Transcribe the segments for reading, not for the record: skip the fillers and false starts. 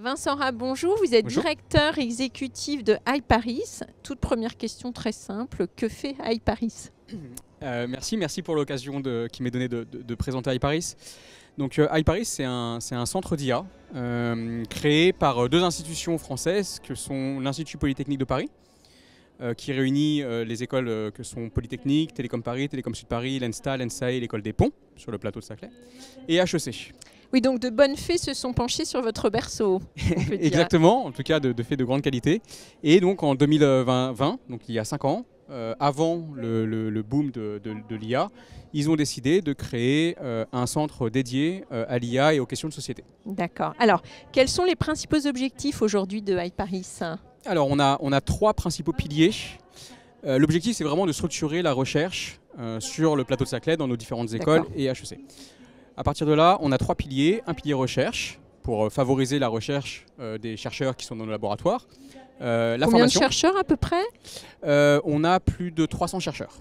Vincent Rapp, bonjour. Vous êtes Bonjour. directeur exécutif de iParis. Toute première question très simple, que fait iParis? Merci pour l'occasion qui m'est donnée de présenter iParis. Donc iParis, c'est un centre d'IA créé par deux institutions françaises que sont l'Institut Polytechnique de Paris, qui réunit les écoles que sont Polytechnique, Télécom Paris, Télécom Sud Paris, l'ENSTA, l'ENSAE, l'école des Ponts, sur le plateau de Saclay, et HEC. Oui, donc de bonnes fées se sont penchées sur votre berceau. Exactement, en tout cas de faits de grande qualité. Et donc en 2020, donc il y a 5 ans, avant le boom de l'IA, ils ont décidé de créer un centre dédié à l'IA et aux questions de société. D'accord. Alors, quels sont les principaux objectifs aujourd'hui de iParis? Alors on a 3 principaux piliers. L'objectif, c'est vraiment de structurer la recherche sur le plateau de Saclay dans nos différentes écoles et HEC. À partir de là, on a 3 piliers. Un pilier recherche, pour favoriser la recherche des chercheurs qui sont dans nos laboratoires. Combien de chercheurs à peu près? On a plus de 300 chercheurs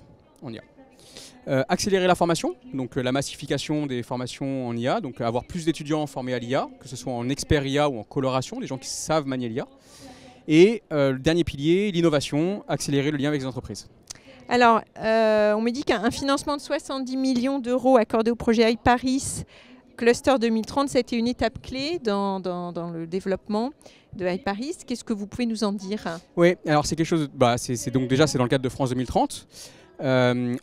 en IA. Accélérer la formation, donc la massification des formations en IA, donc avoir plus d'étudiants formés à l'IA, que ce soit en expert IA ou en coloration, des gens qui savent manier l'IA. Et le dernier pilier, l'innovation, accélérer le lien avec les entreprises. Alors, on me dit qu'un financement de 70 millions d'euros accordé au projet iParis Cluster 2030, c'était une étape clé dans le développement de iParis. Qu'est-ce que vous pouvez nous en dire? Oui, alors c'est quelque chose, c'est dans le cadre de France 2030.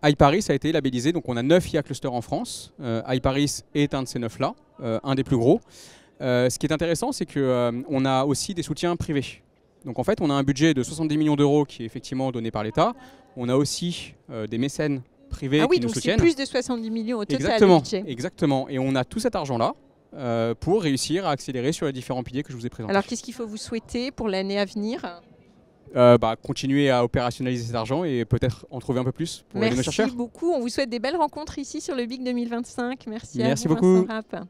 iParis a été labellisé, donc on a 9 IA clusters en France. iParis est un de ces 9-là, un des plus gros. Ce qui est intéressant, c'est qu'on a aussi des soutiens privés. Donc en fait, on a un budget de 70 millions d'euros qui est effectivement donné par l'État. On a aussi des mécènes privés qui nous soutiennent. Ah oui, donc c'est plus de 70 millions au total. Exactement. Et on a tout cet argent-là pour réussir à accélérer sur les différents piliers que je vous ai présentés. Alors qu'est-ce qu'il faut vous souhaiter pour l'année à venir? Continuer à opérationnaliser cet argent et peut-être en trouver un peu plus pour aider nos chercheurs. Merci beaucoup. On vous souhaite des belles rencontres ici sur le BIC 2025. Merci à vous, beaucoup. Vincent Rapp.